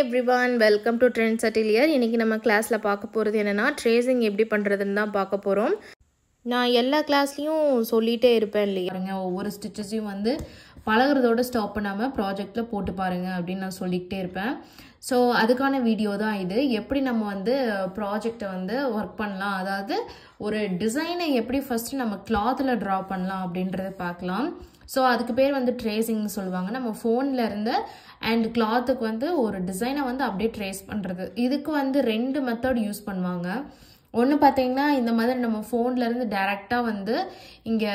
everyone, welcome to Trends Atelier. இன்னைக்கு நம்ம கிளாஸ்ல பார்க்க போறது என்னன்னா ட்ரேசிங் எப்படி பண்றதுன்னு தான் பார்க்க போறோம். நான் எல்லா கிளாஸ்லயும் சொல்லிட்டே இருப்பேன் இல்லையா, பாருங்க ஒவ்வொரு ஸ்டிச்சஸையும் வந்து பழகுறதோட ஸ்டாப் பண்ணாம ப்ராஜெக்ட்ல போட்டு பாருங்க அப்படின்னு நான் சொல்லிக்கிட்டே இருப்பேன். ஸோ அதுக்கான வீடியோ தான் இது. எப்படி நம்ம வந்து ப்ராஜெக்டை வந்து ஒர்க் பண்ணலாம், அதாவது ஒரு டிசைனை எப்படி ஃபர்ஸ்ட் நம்ம கிளாத்தில் ட்ரா பண்ணலாம் அப்படின்றத பார்க்கலாம். ஸோ அதுக்கு பேர் வந்து ட்ரேசிங்னு சொல்லுவாங்க. நம்ம ஃபோனில் இருந்து அண்ட் கிளாத்துக்கு வந்து ஒரு டிசைனை வந்து அப்படியே ட்ரேஸ் பண்ணுறது. இதுக்கு வந்து 2 மெத்தட் யூஸ் பண்ணுவாங்க. ஒன்று பார்த்தீங்கன்னா இந்த மாதிரி நம்ம ஃபோன்லேருந்து டேரெக்டாக வந்து இங்கே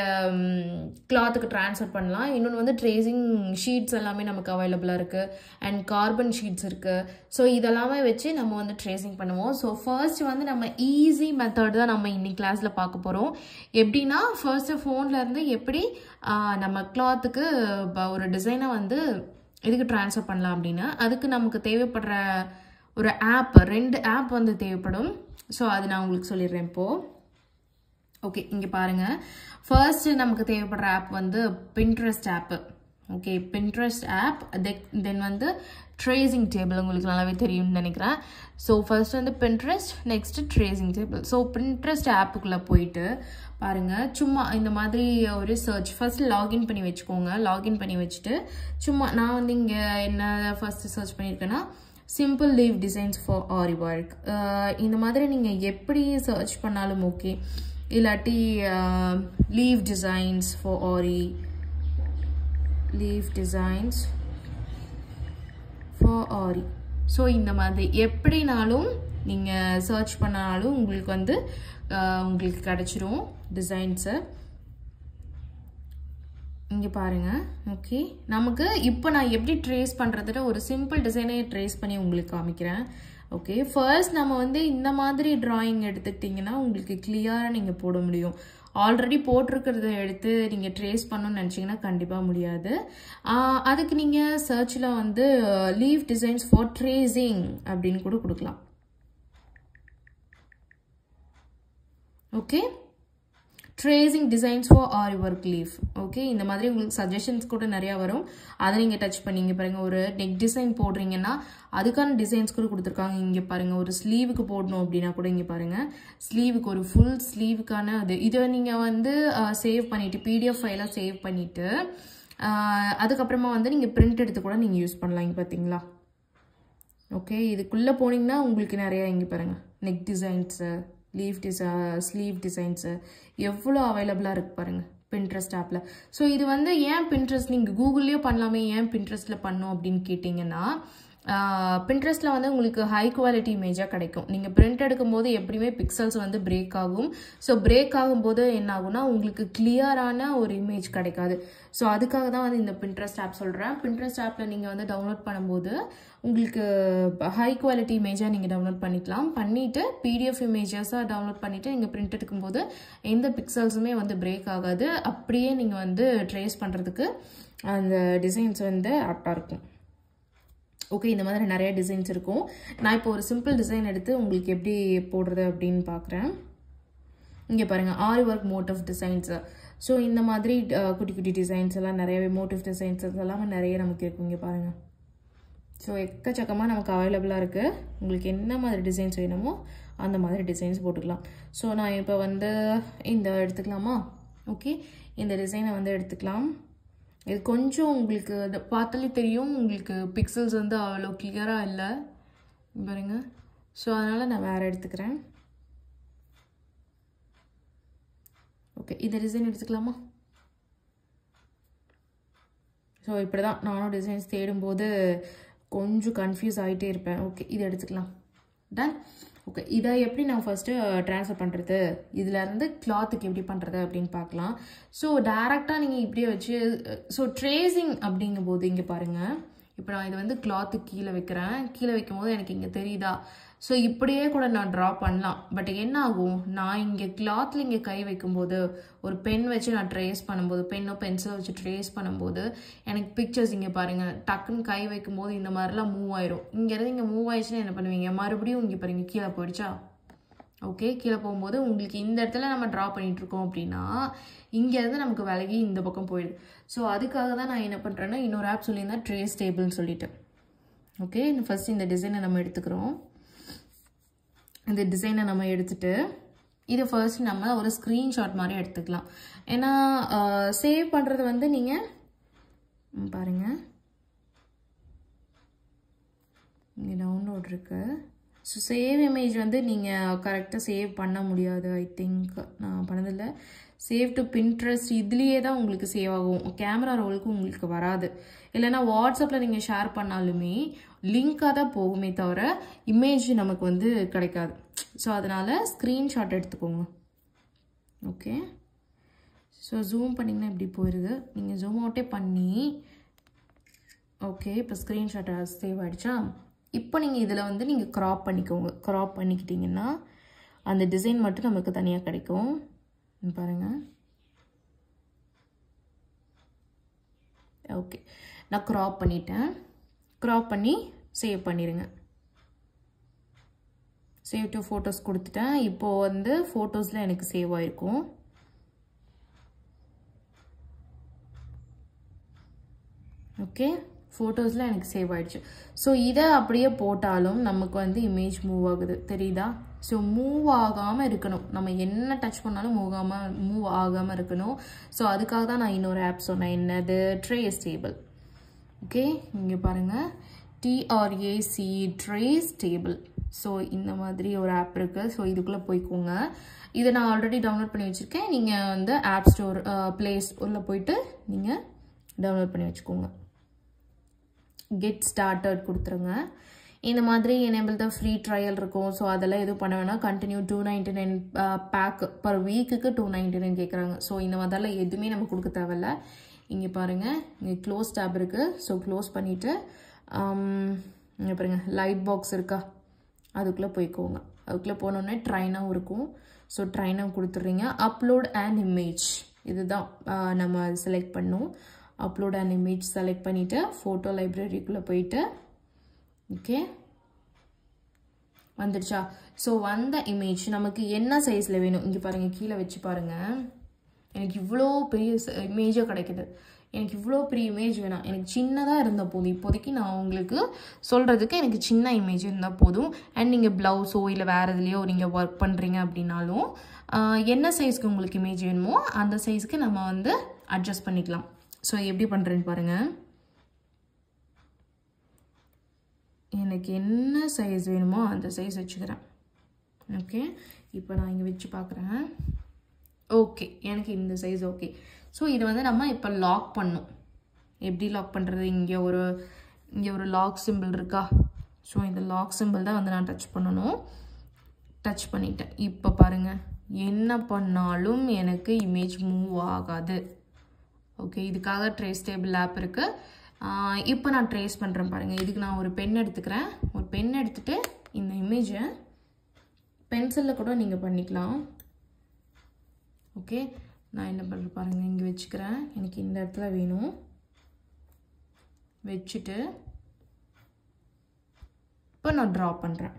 கிளாத்துக்கு ட்ரான்ஸ்ஃபர் பண்ணலாம். இன்னொன்று வந்து ட்ரேசிங் ஷீட்ஸ் எல்லாமே நமக்கு அவைலபிளாக இருக்குது அண்ட் கார்பன் ஷீட்ஸ் இருக்குது. ஸோ இதெல்லாமே வச்சு நம்ம வந்து ட்ரேசிங் பண்ணுவோம். ஸோ ஃபர்ஸ்ட் வந்து நம்ம ஈஸி மெத்தட் தான் நம்ம இன்னைக்கு கிளாஸில் பார்க்க போகிறோம். எப்படின்னா ஃபர்ஸ்ட்டு ஃபோன்லேருந்து எப்படி நம்ம கிளாத்துக்கு ஒரு டிசைனை வந்து எதுக்கு ட்ரான்ஸ்ஃபர் பண்ணலாம் அப்படின்னு, அதுக்கு நமக்கு தேவைப்படுற ஒரு ஆப், 2 ஆப் வந்து தேவைப்படும். ஸோ அது நான் உங்களுக்கு சொல்லிடுறேன் இப்போது. ஓகே, இங்கே பாருங்கள். ஃபர்ஸ்ட் நமக்கு தேவைப்படுற ஆப் வந்து Pinterest app. Okay, Pinterest app. Then வந்து ட்ரேசிங் டேபிள் உங்களுக்கு நல்லாவே தெரியும்னு நினைக்கிறேன். ஸோ ஃபர்ஸ்ட் வந்து Pinterest, next tracing table. So Pinterest ஆப்புக்குள்ளே போயிட்டு பாருங்கள், சும்மா இந்த மாதிரி ஒரு சர்ச் ஃபர்ஸ்ட் லாகின் பண்ணி வச்சுக்கோங்க. லாகின் பண்ணி வச்சுட்டு சும்மா நான் வந்து இங்கே என்ன ஃபர்ஸ்ட் சர்ச் பண்ணியிருக்கேன்னா simple leaf designs for aari work. இந்த மாதிரி நீங்கள் எப்படி சர்ச் பண்ணாலும் ஓகே. இல்லாட்டி leaf designs for aari, leaf designs for aari. So இந்த மாதிரி எப்படினாலும் நீங்கள் சர்ச் பண்ணாலும் உங்களுக்கு வந்து உங்களுக்கு கிடச்சிரும் டிசைன்ஸு. இங்கே பாருங்கள். ஓகே, நமக்கு இப்போ நான் எப்படி ட்ரேஸ் பண்ணுறதுல ஒரு சிம்பிள் டிசைனை ட்ரேஸ் பண்ணி உங்களுக்கு காமிக்கிறேன். ஓகே, ஃபர்ஸ்ட் நம்ம வந்து இந்த மாதிரி ட்ராயிங் எடுத்துக்கிட்டிங்கன்னா உங்களுக்கு கிளியராக நீங்கள் போட முடியும். ஆல்ரெடி போட்டிருக்கிறத எடுத்து நீங்கள் ட்ரேஸ் பண்ணணும்னு நினச்சிங்கன்னா கண்டிப்பாக முடியாது. அதுக்கு நீங்கள் சர்ச்சில் வந்து லீவ் டிசைன்ஸ் ஃபார் ட்ரேசிங் அப்படின்னு கூட கொடுக்கலாம். Okay, tracing designs for aari work leave. Okay, இந்த மாதிரி உங்களுக்கு சஜஷன்ஸ் கூட நிறையா வரும். அதை நீங்கள் டச் பண்ணிங்க பாருங்கள். ஒரு நெக் டிசைன் போடுறீங்கன்னா அதுக்கான டிசைன்ஸ் கூட கொடுத்துருக்காங்க. இங்கே பாருங்கள், ஒரு ஸ்லீவுக்கு போடணும் அப்படின்னா கூட இங்கே பாருங்கள், ஸ்லீவுக்கு ஒரு ஃபுல் ஸ்லீவுக்கான அது. இதை நீங்கள் வந்து சேவ் பண்ணிவிட்டு பிடிஎஃப் ஃபைலாக சேவ் பண்ணிவிட்டு அதுக்கப்புறமா வந்து நீங்கள் பிரிண்ட் எடுத்து கூட நீங்கள் யூஸ் பண்ணலாம். இங்கே பார்த்தீங்களா? ஓகே, இதுக்குள்ளே போனீங்கன்னா உங்களுக்கு நிறையா இங்கே பாருங்கள் நெக் டிசைன்ஸு, ஸ்லீவ் டிசைன்ஸு எவ்வளோ அவைலபிளாக இருக்குது பாருங்கள் பின்ட்ரெஸ்ட் ஆப்பில். ஸோ இது வந்து ஏன் பின்ட்ரெஸ்ட், நீங்கள் கூகுள்லேயே பண்ணலாமே, ஏன் பின்ட்ரெஸ்ட்டில் பண்ணோம் அப்படின்னு கேட்டிங்கன்னா, பின்ட்ரெஸ்ட்டில் வந்து உங்களுக்கு ஹை குவாலிட்டி இமேஜாக கிடைக்கும். நீங்கள் பிரிண்ட் எடுக்கும்போது எப்படியுமே பிக்சல்ஸ் வந்து பிரேக் ஆகும். ஸோ பிரேக் ஆகும்போது என்ன ஆகும்னா உங்களுக்கு கிளியரான ஒரு இமேஜ் கிடைக்காது. ஸோ அதுக்காக தான் வந்து இந்த பின்ட்ரெஸ்ட் ஆப் சொல்கிறேன். பின்ட்ரெஸ்ட் ஆப்பில் நீங்கள் வந்து டவுன்லோட் பண்ணும்போது உங்களுக்கு ஹை குவாலிட்டி இமேஜாக நீங்கள் டவுன்லோட் பண்ணிக்கலாம். பண்ணிவிட்டு பிடிஎஃப் இமேஜஸாக டவுன்லோட் பண்ணிவிட்டு நீங்கள் பிரிண்ட் எடுக்கும்போது எந்த பிக்சல்ஸுமே வந்து பிரேக் ஆகாது. அப்படியே நீங்கள் வந்து ட்ரேஸ் பண்ணுறதுக்கு அந்த டிசைன்ஸ் வந்து ஆப்டாக இருக்கும். ஓகே, இந்த மாதிரி நிறைய டிசைன்ஸ் இருக்கும். நான் இப்போ ஒரு சிம்பிள் டிசைன் எடுத்து உங்களுக்கு எப்படி போடுறது அப்படின்னு பார்க்குறேன். இங்கே பாருங்கள், ஆரி ஒர்க் மோட்டிவ் டிசைன்ஸு. ஸோ இந்த மாதிரி குட்டி குட்டி டிசைன்ஸ் எல்லாம் நிறையவே மோட்டிவ் டிசைன்ஸ் எல்லாமே நிறைய நமக்கு இருக்கும். இங்கே பாருங்கள். ஸோ எக்கச்சக்கமாக நமக்கு அவைலபிளாக இருக்குது. உங்களுக்கு என்ன மாதிரி டிசைன்ஸ் வேணுமோ அந்த மாதிரி டிசைன்ஸ் போட்டுக்கலாம். ஸோ நான் இப்போ வந்து இந்த எடுத்துக்கலாமா? ஓகே, இந்த டிசைனை வந்து எடுத்துக்கலாம். இது கொஞ்சம் உங்களுக்கு பார்த்தாலே தெரியும் உங்களுக்கு பிக்சல்ஸ் வந்து அவ்வளோ கிளியராக இல்லை பாருங்க. ஸோ அதனால் நான் வேறு எடுத்துக்கிறேன். ஓகே, இந்த டிசைன் எடுத்துக்கலாமா? ஸோ இப்படி தான் நானும் டிசைன்ஸ் தேடும்போது கொஞ்சம் கன்ஃபியூஸ் ஆகிட்டே இருப்பேன். ஓகே, இதை எடுத்துக்கலாம். டன். ஓகே, இதை எப்படி நான் ஃபஸ்ட்டு ட்ரான்ஸ்ஃபர் பண்ணுறது, இதிலேருந்து கிளாத்துக்கு எப்படி பண்ணுறது அப்படின்னு பார்க்கலாம். ஸோ டேரெக்டாக நீங்கள் இப்படியே வச்சு ட்ரேசிங் அப்படிங்கும்போது இங்கே பாருங்கள், இப்போ நான் இது வந்து கிளாத்துக்கு கீழே வைக்கிறேன். கீழே வைக்கும் போது எனக்கு இங்கே தெரியுதா? ஸோ இப்படியே கூட நான் ட்ரா பண்ணலாம். பட் என்ன ஆகும், நான் இங்கே கிளாத்தில் இங்கே கை வைக்கும்போது ஒரு பென் வச்சு நான் ட்ரேஸ் பண்ணும்போது, பென்னோ பென்சிலோ வச்சு ட்ரேஸ் பண்ணும்போது எனக்கு பிக்சர்ஸ் இங்கே பாருங்கள் டக்குன்னு கை வைக்கும்போது இந்த மாதிரிலாம் மூவ் ஆயிரும். இங்கேருந்து இங்கே மூவ் ஆயிடுச்சுன்னா என்ன பண்ணுவீங்க, மறுபடியும் இங்கே பாருங்கள் கீழே போயிடுச்சா? ஓகே, கீழே போகும்போது உங்களுக்கு இந்த இடத்துல நம்ம ட்ரா பண்ணிகிட்ருக்கோம் அப்படின்னா இங்கேருந்து நமக்கு விலகி இந்த பக்கம் போயிடுது. ஸோ அதுக்காக தான் நான் என்ன பண்ணுறேன்னா இன்னொரு ஆப் சொல்லியிருந்தேன் ட்ரேஸ் டேபிள்னு சொல்லிட்டு. ஓகே, ஃபர்ஸ்ட் இந்த டிசைனை நம்ம எடுத்துக்கிறோம். இந்த டிசைனை நம்ம எடுத்துட்டு இதை ஃபர்ஸ்ட் நம்ம ஒரு ஸ்க்ரீன்ஷாட் மாதிரி எடுத்துக்கலாம். ஏன்னா சேவ் பண்ணுறது வந்து நீங்கள் பாருங்கள், இங்கே டவுன்லோட் இருக்கு. ஸோ சேவ் இமேஜ் வந்து நீங்கள் கரெக்டாக சேவ் பண்ண முடியாது. ஐ திங்க் நான் பண்ணதில்லை. சேவ் டு பின்ட்ரெஸ்ட் இதுலேயே தான் உங்களுக்கு சேவ் ஆகும், கேமரா ரோலுக்கு உங்களுக்கு வராது. இல்லைனா வாட்ஸ்அப்பில் நீங்கள் ஷேர் பண்ணாலுமே லிங்காக தான் போகுமே தவிர இமேஜ் நமக்கு வந்து கிடைக்காது. ஸோ அதனால் ஸ்க்ரீன்ஷாட் எடுத்துக்கோங்க. ஓகே, ஸோ ஜூம் பண்ணிங்கன்னா இப்படி போயிடுது. நீங்கள் ஜூம் அவுட்டே பண்ணி ஓகே, இப்போ ஸ்க்ரீன்ஷாட் சேவ் ஆகிடுச்சா? இப்போ நீங்கள் இதில் வந்து நீங்கள் க்ராப் பண்ணிக்கோங்க. க்ராப் பண்ணிக்கிட்டிங்கன்னா அந்த டிசைன் மட்டும் நமக்கு தனியாக கிடைக்கும். பாருங்கள். ஓகே, நான் க்ராப் பண்ணிட்டேன். க்ராப் பண்ணி சேவ் பண்ணிடுங்க. சேவ் டு ஃபோட்டோஸ் கொடுத்துட்டேன். இப்போது வந்து ஃபோட்டோஸில் எனக்கு சேவ் ஆகிருக்கும். ஓகே, ஃபோட்டோஸில் எனக்கு சேவ் ஆகிடுச்சு. ஸோ இதை அப்படியே போட்டாலும் நமக்கு வந்து இமேஜ் மூவ் ஆகுது, தெரியுதா? ஸோ மூவ் ஆகாமல் இருக்கணும். நம்ம என்ன டச் பண்ணாலும் மூவ் ஆகாமல் இருக்கணும். ஸோ அதுக்காக தான் நான் இன்னொரு ஆப் சொன்னேன். என்னது? Trace table. ஓகே, இங்கே பாருங்கள், TRAC ட்ரேஸ் டேபிள். ஸோ இந்த மாதிரி ஒரு ஆப் இருக்குது. ஸோ இதுக்குள்ளே போய்க்கோங்க. இதை நான் ஆல்ரெடி டவுன்லோட் பண்ணி வச்சுருக்கேன். நீங்கள் வந்து ஆப் ஸ்டோர் ப்ளே ஸ்டோரில் போயிட்டு நீங்கள் டவுன்லோட் பண்ணி வச்சுக்கோங்க. கெட் ஸ்டார்டட் கொடுத்துருங்க. இந்த மாதிரி எனேபிள் தான் ஃப்ரீ ட்ரையல் இருக்கும். ஸோ அதெல்லாம் எதுவும் பண்ண வேணாம். கண்டினியூ 299 பேக் பர் வீக்குக்கு 299 கேட்குறாங்க. ஸோ இந்த மாதிரிலாம் எதுவுமே நம்ம கொடுக்க தேவையில்ல. இங்கே பாருங்கள், இங்கே க்ளோஸ் டேப் இருக்குது. ஸோ க்ளோஸ் பண்ணிவிட்டு இங்கே பாருங்கள், லைட் பாக்ஸ் இருக்கா, அதுக்குள்ளே போய்க்கோங்க. அதுக்குள்ளே போனோடனே ட்ரைனாகவும் இருக்கும். ஸோ ட்ரைனாக கொடுத்துட்றீங்க. அப்லோட் அண்ட் இமேஜ் இதுதான் நம்ம செலக்ட் பண்ணணும். அப்லோட் அண்ட் இமேஜ் செலக்ட் பண்ணிவிட்டு ஃபோட்டோ லைப்ரரிக்குள்ளே போயிட்டு ஓகே வந்துடுச்சா? ஸோ வந்த இமேஜ் நமக்கு என்ன சைஸில் வேணும் இங்கே பாருங்கள், கீழே வச்சு பாருங்கள். எனக்கு இவ்வளோ பெரிய இமேஜாக கிடைக்குது. எனக்கு இவ்வளோ பெரிய இமேஜ் வேணாம், எனக்கு சின்னதாக இருந்தால் போதும். இப்போதைக்கு நான் உங்களுக்கு சொல்கிறதுக்கு எனக்கு சின்ன இமேஜ் இருந்தால் போதும். அண்ட் நீங்கள் ப்ளவுஸோ இல்லை வேறு எதுலேயோ நீங்கள் ஒர்க் பண்ணுறீங்க அப்படின்னாலும் என்ன சைஸ்க்கு உங்களுக்கு இமேஜ் வேணுமோ அந்த சைஸ்க்கு நம்ம வந்து அட்ஜஸ்ட் பண்ணிக்கலாம். ஸோ எப்படி பண்ணுறேன்னு பாருங்கள். எனக்கு என்ன சைஸ் வேணுமோ அந்த சைஸ் வச்சுக்கிறேன். ஓகே, இப்போ நான் இங்கே வச்சு பார்க்குறேன். ஓகே, எனக்கு இந்த சைஸ் ஓகே. ஸோ இது வந்து நம்ம இப்போ லாக் பண்ணணும். எப்படி லாக் பண்ணுறது? இங்கே ஒரு லாக் சிம்பிள் இருக்கா? ஸோ இந்த லாக் சிம்பிள் தான் வந்து நான் டச் பண்ணணும். டச் பண்ணிட்டேன். இப்போ பாருங்கள், என்ன பண்ணாலும் எனக்கு இமேஜ் மூவ் ஆகாது. ஓகே, இதுக்காக ட்ரேஸ் டேபிள் ஆப் இருக்குது. இப்போ நான் ட்ரேஸ் பண்ணுறேன் பாருங்கள். இதுக்கு நான் ஒரு பென் எடுத்துக்கிறேன். ஒரு பென் எடுத்துகிட்டு இந்த இமேஜை பென்சிலில் கூட நீங்கள் பண்ணிக்கலாம். ஓகே, நான் என்ன பண்ணுறேன் பாருங்கள், இங்கே வச்சுக்கிறேன். எனக்கு இந்த இடத்துல வேணும். வச்சுட்டு இப்போ நான் ட்ரா பண்ணுறேன்.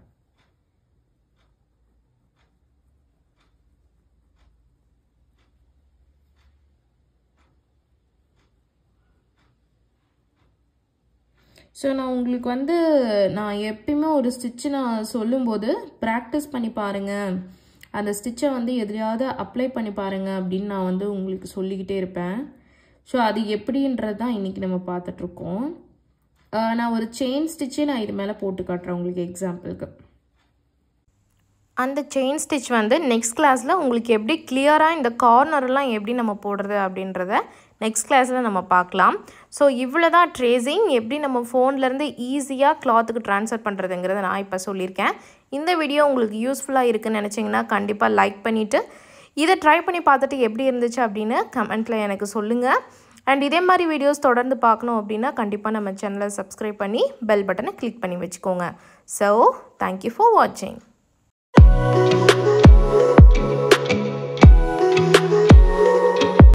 ஸோ நான் உங்களுக்கு வந்து நான் எப்பயுமே ஒரு ஸ்டிச்சு நான் சொல்லும்போது ப்ராக்டிஸ் பண்ணி பாருங்கள், அந்த ஸ்டிச்சை வந்து எதுலையாவது அப்ளை பண்ணி பாருங்கள் அப்படின்னு நான் வந்து உங்களுக்கு சொல்லிக்கிட்டே இருப்பேன். ஸோ அது எப்படின்றது தான் இன்றைக்கி நம்ம பார்த்துட்ருக்கோம். நான் ஒரு செயின் ஸ்டிச்சே நான் இது மேலே போட்டு காட்டுறேன் உங்களுக்கு எக்ஸாம்பிளுக்கு. அந்த செயின் ஸ்டிச் வந்து நெக்ஸ்ட் கிளாஸில் உங்களுக்கு எப்படி கிளியராக இந்த கார்னர்லாம் எப்படி நம்ம போடுறது அப்படின்றத நெக்ஸ்ட் கிளாஸில் நம்ம பார்க்கலாம். ஸோ இவ்வளோ தான் ட்ரேசிங், எப்படி நம்ம ஃபோன்லேருந்து ஈஸியாக கிளாத்துக்கு ட்ரான்ஸ்ஃபர் பண்ணுறதுங்கிறத நான் இப்போ சொல்லியிருக்கேன். இந்த வீடியோ உங்களுக்கு யூஸ்ஃபுல்லாக இருக்குன்னு நினச்சிங்கன்னா கண்டிப்பாக லைக் பண்ணிவிட்டு இதை ட்ரை பண்ணி பார்த்துட்டு எப்படி இருந்துச்சு அப்படின்னு கமெண்ட்டில் எனக்கு சொல்லுங்கள். அண்ட் இதே மாதிரி வீடியோஸ் தொடர்ந்து பார்க்கணும் அப்படின்னா கண்டிப்பாக நம்ம சேனலை சப்ஸ்கிரைப் பண்ணி பெல் பட்டனை கிளிக் பண்ணி வச்சுக்கோங்க. ஸோ தேங்க்யூ ஃபார் வாட்சிங்.